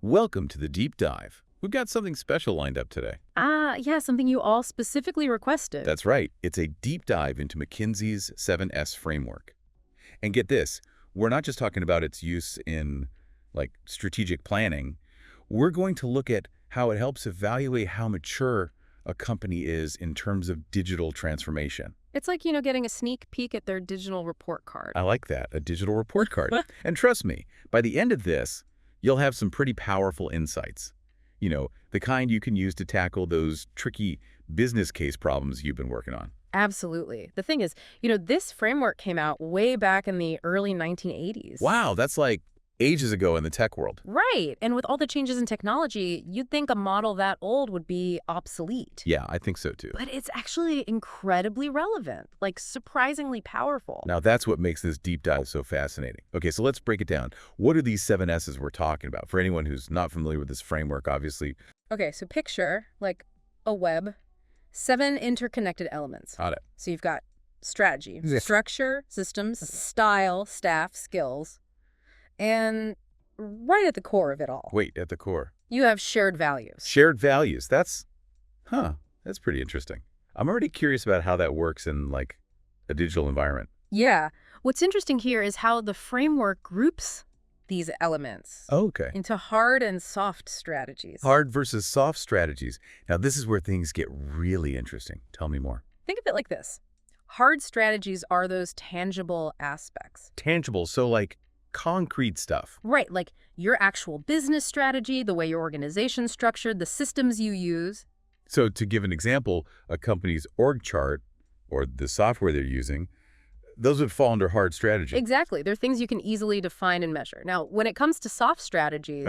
Welcome to the deep dive. We've got something special lined up today. Yeah, something you all specifically requested. That's right. It's a deep dive into McKinsey's 7S framework. And get this, we're not just talking about its use in, strategic planning. We're going to look at how it helps evaluate how mature a company is in terms of digital transformation. It's like, getting a sneak peek at their digital report card. I like that, a digital report card. And trust me, by the end of this, you'll have some pretty powerful insights. The kind you can use to tackle those tricky business case problems you've been working on. Absolutely. The thing is, this framework came out way back in the early 1980s. Wow, that's like ages ago in the tech world. Right. And with all the changes in technology, you'd think a model that old would be obsolete. Yeah, I think so too. But it's actually incredibly relevant, surprisingly powerful. Now that's what makes this deep dive so fascinating. Okay, so let's break it down. What are these 7S's we're talking about? For anyone who's not familiar with this framework, obviously. Okay, so picture a web, 7 interconnected elements. Got it. So you've got strategy, structure, systems, style, staff, skills. And right at the core of it all. Wait, at the core. You have shared values. Shared values. That's pretty interesting. I'm already curious about how that works in a digital environment. Yeah. What's interesting here is how the framework groups these elements into hard and soft strategies. Hard versus soft strategies. Now, this is where things get really interesting. Tell me more. Think of it like this. Hard strategies are those tangible aspects. Tangible, so concrete stuff. Right, like your actual business strategy, the way your organization's structured, the systems you use. So to give an example, a company's org chart or the software they're using, those would fall under hard strategy. Exactly. They're things you can easily define and measure. Now, when it comes to soft strategies,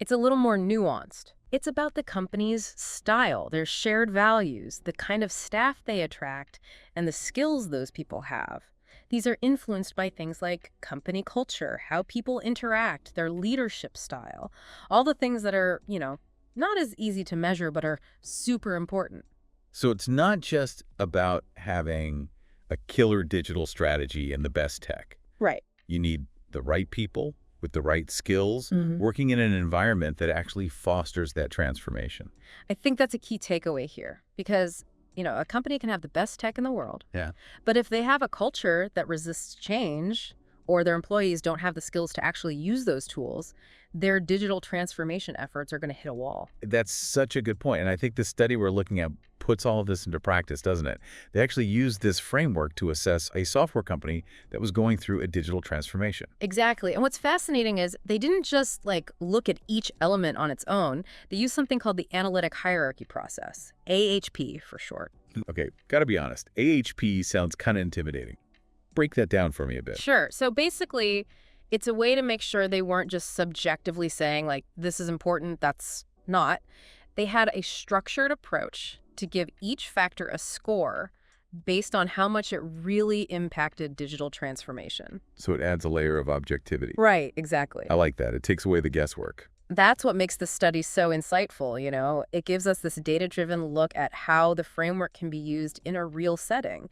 it's a little more nuanced. It's about the company's style, their shared values, the kind of staff they attract, and the skills those people have. These are influenced by things like company culture, how people interact, their leadership style, all the things that are, not as easy to measure, but are super important. So it's not just about having a killer digital strategy and the best tech. Right. You need the right people with the right skills working in an environment that actually fosters that transformation. I think that's a key takeaway here because a company can have the best tech in the world. Yeah. But if they have a culture that resists change or their employees don't have the skills to actually use those tools, their digital transformation efforts are going to hit a wall. That's such a good point. And I think the study we're looking at puts all of this into practice, doesn't it? They actually used this framework to assess a software company that was going through a digital transformation. Exactly. And what's fascinating is they didn't just look at each element on its own. They used something called the analytic hierarchy process, AHP for short. Okay, got to be honest. AHP sounds kind of intimidating. Break that down for me a bit. Sure. So basically, it's a way to make sure they weren't just subjectively saying, this is important, that's not. They had a structured approach to give each factor a score based on how much it really impacted digital transformation. So it adds a layer of objectivity. Right, exactly. I like that. It takes away the guesswork. That's what makes the study so insightful, It gives us this data-driven look at how the framework can be used in a real setting.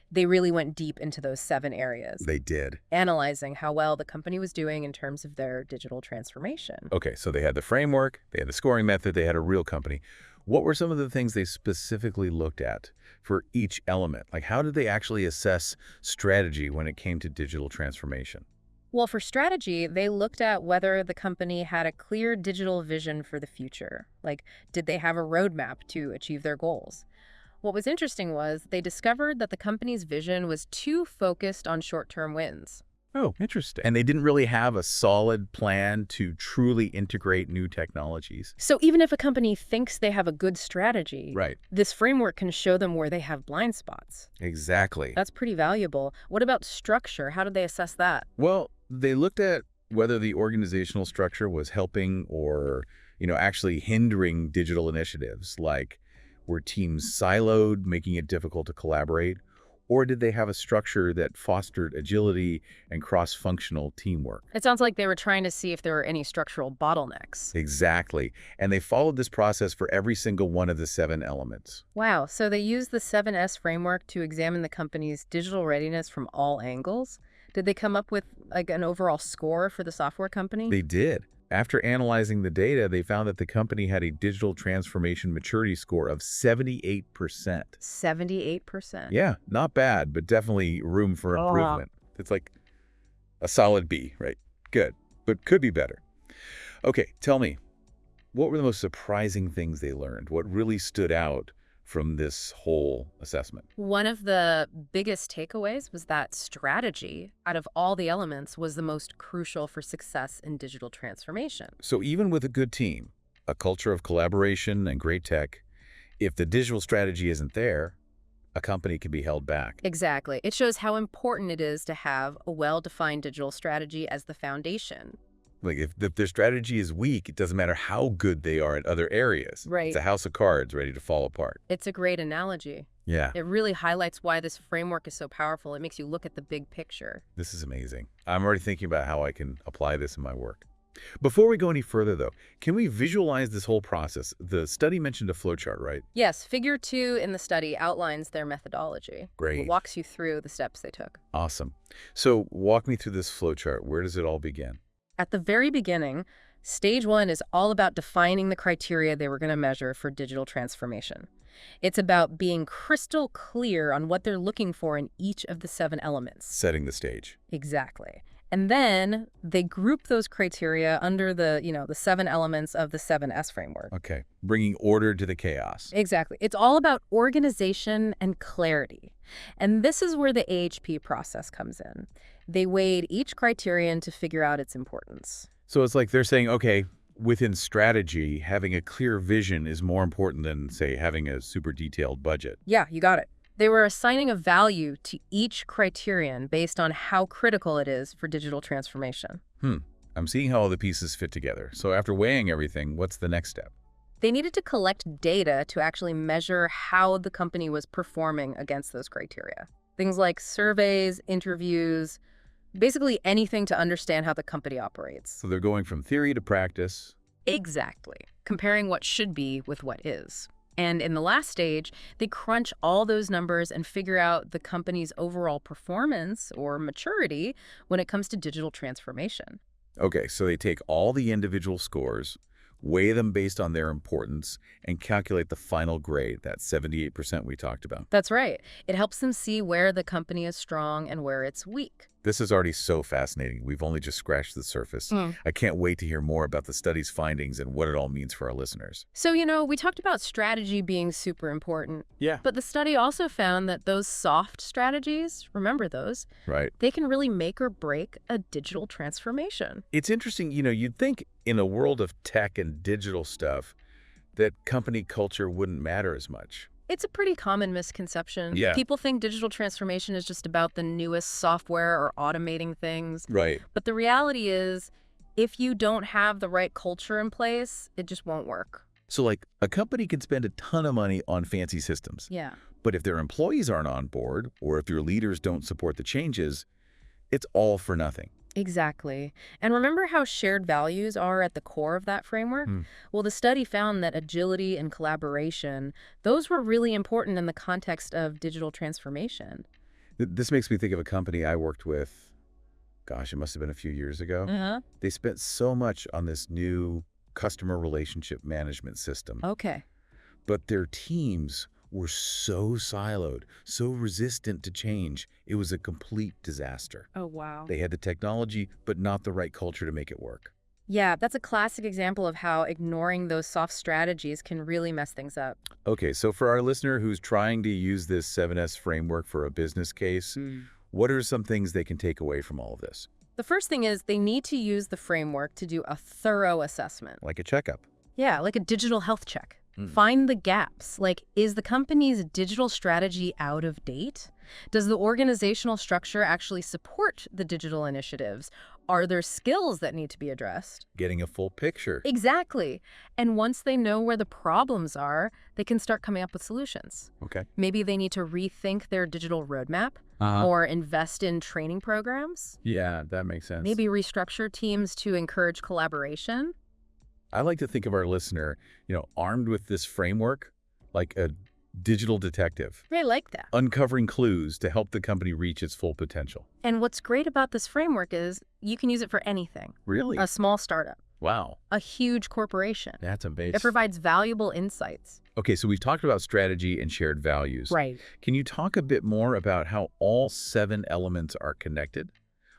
They really went deep into those 7 areas. They did. Analyzing how well the company was doing in terms of their digital transformation. Okay, so they had the framework, they had the scoring method, they had a real company. What were some of the things they specifically looked at for each element? How did they actually assess strategy when it came to digital transformation? Well, for strategy, they looked at whether the company had a clear digital vision for the future. Did they have a roadmap to achieve their goals? What was interesting was they discovered that the company's vision was too focused on short-term wins. Oh, interesting. And they didn't really have a solid plan to truly integrate new technologies. So even if a company thinks they have a good strategy, right, this framework can show them where they have blind spots. Exactly. That's pretty valuable. What about structure? How did they assess that? Well, they looked at whether the organizational structure was helping or, actually hindering digital initiatives, were teams siloed, making it difficult to collaborate? Or did they have a structure that fostered agility and cross-functional teamwork? It sounds like they were trying to see if there were any structural bottlenecks. Exactly. And they followed this process for every single one of the 7 elements. Wow. So they used the 7S framework to examine the company's digital readiness from all angles? Did they come up with an overall score for the software company? They did. After analyzing the data, they found that the company had a digital transformation maturity score of 78%. 78%. Yeah, not bad, but definitely room for improvement. It's like a solid B, right? Good, but could be better. Okay, tell me, what were the most surprising things they learned? What really stood out from this whole assessment? One of the biggest takeaways was that strategy, out of all the elements, was the most crucial for success in digital transformation. So even with a good team, a culture of collaboration and great tech, if the digital strategy isn't there, a company can be held back. Exactly. It shows how important it is to have a well-defined digital strategy as the foundation. Like if their strategy is weak, it doesn't matter how good they are in other areas. Right. It's a house of cards ready to fall apart. It's a great analogy. Yeah. It really highlights why this framework is so powerful. It makes you look at the big picture. This is amazing. I'm already thinking about how I can apply this in my work. Before we go any further, though, can we visualize this whole process? The study mentioned a flowchart, right? Yes, figure 2 in the study outlines their methodology. Great. It walks you through the steps they took. Awesome. So walk me through this flowchart. Where does it all begin? At the very beginning, stage 1 is all about defining the criteria they were going to measure for digital transformation. It's about being crystal clear on what they're looking for in each of the 7 elements. Setting the stage. Exactly. And then they group those criteria under the 7 elements of the 7S framework. Okay. Bringing order to the chaos. Exactly. It's all about organization and clarity. And this is where the AHP process comes in. They weighed each criterion to figure out its importance. So it's like they're saying, okay, within strategy, having a clear vision is more important than, say, having a super detailed budget. Yeah, you got it. They were assigning a value to each criterion based on how critical it is for digital transformation. I'm seeing how all the pieces fit together. So after weighing everything, what's the next step? They needed to collect data to actually measure how the company was performing against those criteria. Things like surveys, interviews, basically anything to understand how the company operates. So they're going from theory to practice. Exactly. Comparing what should be with what is. And in the last stage, they crunch all those numbers and figure out the company's overall performance or maturity when it comes to digital transformation. Okay, so they take all the individual scores, weigh them based on their importance, and calculate the final grade, that 78% we talked about. That's right. It helps them see where the company is strong and where it's weak. This is already so fascinating. We've only just scratched the surface. I can't wait to hear more about the study's findings and what it all means for our listeners. So, we talked about strategy being super important. Yeah. But the study also found that those soft strategies, remember those, Right. they can really make or break a digital transformation. It's interesting, you'd think in a world of tech and digital stuff that company culture wouldn't matter as much. It's a pretty common misconception. Yeah. People think digital transformation is just about the newest software or automating things. Right. But the reality is, if you don't have the right culture in place, it just won't work. So like a company can spend a ton of money on fancy systems. Yeah. But if their employees aren't on board, or if your leaders don't support the changes, it's all for nothing. Exactly. And remember how shared values are at the core of that framework? Well, the study found that agility and collaboration, those were really important in the context of digital transformation. This makes me think of a company I worked with, gosh, it must have been a few years ago. They spent so much on this new customer relationship management system. Okay. But their teams were so siloed, so resistant to change. It was a complete disaster. Oh, wow. They had the technology, but not the right culture to make it work. Yeah, that's a classic example of how ignoring those soft strategies can really mess things up. Okay, so for our listener who's trying to use this 7S framework for a business case, what are some things they can take away from all of this? The first thing is they need to use the framework to do a thorough assessment. Like a checkup. Yeah, like a digital health check. Find the gaps. Like, is the company's digital strategy out of date? Does the organizational structure actually support the digital initiatives? Are there skills that need to be addressed? Getting a full picture. Exactly. And once they know where the problems are, they can start coming up with solutions. Okay. Maybe they need to rethink their digital roadmap or invest in training programs. Yeah, that makes sense. Maybe restructure teams to encourage collaboration. I like to think of our listener, armed with this framework, like a digital detective. I like that. Uncovering clues to help the company reach its full potential. And what's great about this framework is you can use it for anything. Really? A small startup, Wow. A huge corporation. That's amazing. It provides valuable insights. Okay, so we've talked about strategy and shared values. Right. Can you talk a bit more about how all 7 elements are connected?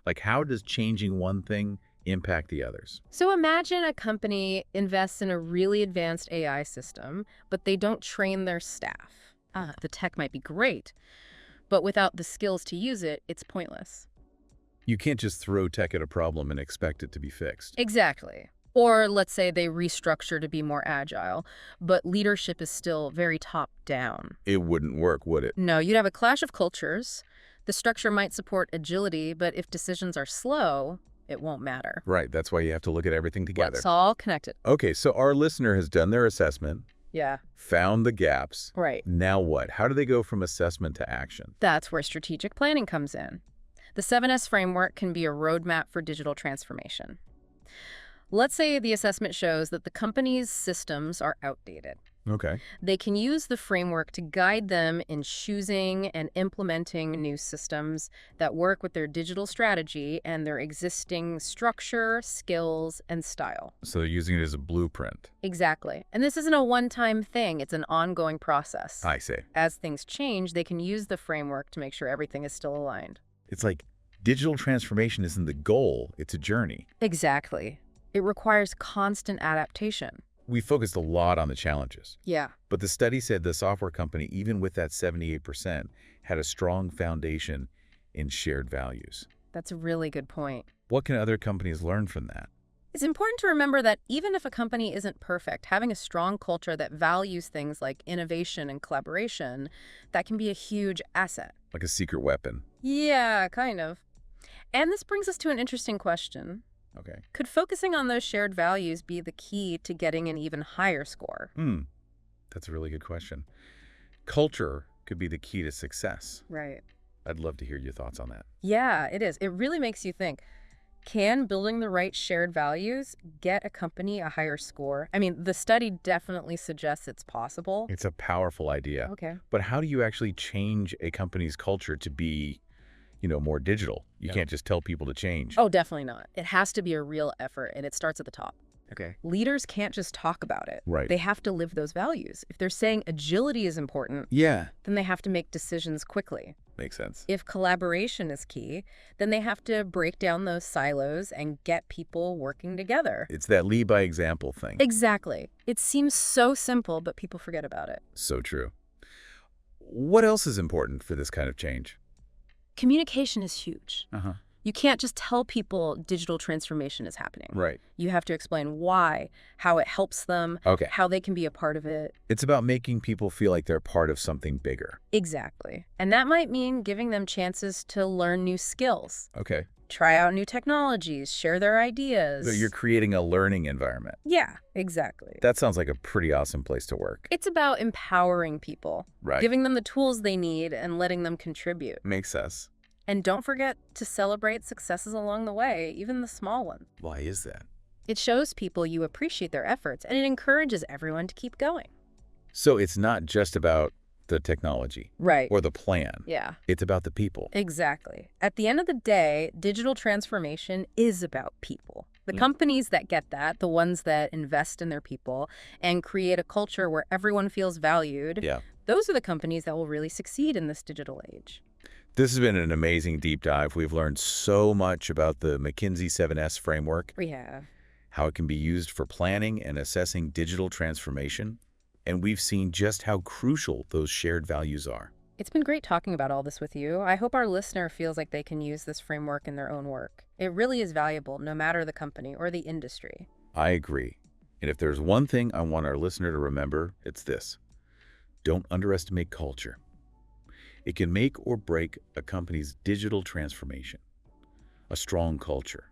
Like, how does changing one thing impact the others? So imagine a company invests in a really advanced AI system, but they don't train their staff. The tech might be great, but without the skills to use it, it's pointless. You can't just throw tech at a problem and expect it to be fixed. Exactly. Or let's say they restructure to be more agile, but leadership is still very top-down. It wouldn't work, would it? No, you'd have a clash of cultures. The structure might support agility, but if decisions are slow, it won't matter. Right, that's why you have to look at everything together. It's all connected. Okay, so our listener has done their assessment, Yeah. found the gaps. Right. Now what? How do they go from assessment to action? That's where strategic planning comes in. The 7S framework can be a roadmap for digital transformation. Let's say the assessment shows that the company's systems are outdated. Okay. They can use the framework to guide them in choosing and implementing new systems that work with their digital strategy and their existing structure, skills, and style. So they're using it as a blueprint. Exactly. And this isn't a one-time thing. It's an ongoing process. I see. As things change, they can use the framework to make sure everything is still aligned. It's like digital transformation isn't the goal, it's a journey. Exactly. It requires constant adaptation. We focused a lot on the challenges, Yeah. but the study said the software company, even with that 78%, had a strong foundation in shared values. That's a really good point. What can other companies learn from that? It's important to remember that even if a company isn't perfect, having a strong culture that values things like innovation and collaboration, that can be a huge asset. Like a secret weapon. Yeah, kind of. And this brings us to an interesting question. Okay. Could focusing on those shared values be the key to getting an even higher score? That's a really good question. Culture could be the key to success. Right. I'd love to hear your thoughts on that. Yeah, it is. It really makes you think. Can building the right shared values get a company a higher score? I mean, the study definitely suggests it's possible. It's a powerful idea. Okay. But how do you actually change a company's culture to be, more digital? You can't just tell people to change. Oh, definitely not. It has to be a real effort, and it starts at the top. Okay. Leaders can't just talk about it. Right. They have to live those values. If they're saying agility is important, Yeah. then they have to make decisions quickly. Makes sense. If collaboration is key, then they have to break down those silos and get people working together. It's that lead by example thing. Exactly. It seems so simple, but people forget about it. So true. What else is important for this kind of change? Communication is huge. Uh-huh. You can't just tell people digital transformation is happening. Right. You have to explain why, how it helps them, Okay. how they can be a part of it. It's about making people feel like they're part of something bigger. Exactly. And that might mean giving them chances to learn new skills, Okay. try out new technologies, share their ideas. So you're creating a learning environment. Yeah, exactly. That sounds like a pretty awesome place to work. It's about empowering people, Right. giving them the tools they need and letting them contribute. Makes sense. And don't forget to celebrate successes along the way, even the small ones. Why is that? It shows people you appreciate their efforts, and it encourages everyone to keep going. So it's not just about the technology Right. or the plan. Yeah, It's about the people. exactly. At the end of the day, digital transformation is about people. The companies that get that, the ones that invest in their people and create a culture where everyone feels valued, Yeah. those are the companies that will really succeed in this digital age. This has been an amazing deep dive. We've learned so much about the McKinsey 7S framework, We have. how it can be used for planning and assessing digital transformation, and we've seen just how crucial those shared values are. It's been great talking about all this with you. I hope our listener feels like they can use this framework in their own work. It really is valuable, no matter the company or the industry. I agree. And if there's one thing I want our listener to remember, it's this. Don't underestimate culture. It can make or break a company's digital transformation. A strong culture,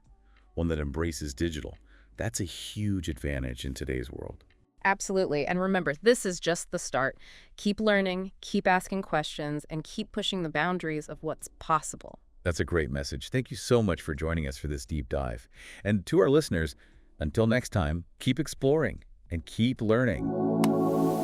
one that embraces digital, that's a huge advantage in today's world. Absolutely. And remember, this is just the start. Keep learning, keep asking questions, and keep pushing the boundaries of what's possible. That's a great message. Thank you so much for joining us for this deep dive. And to our listeners, until next time, keep exploring and keep learning.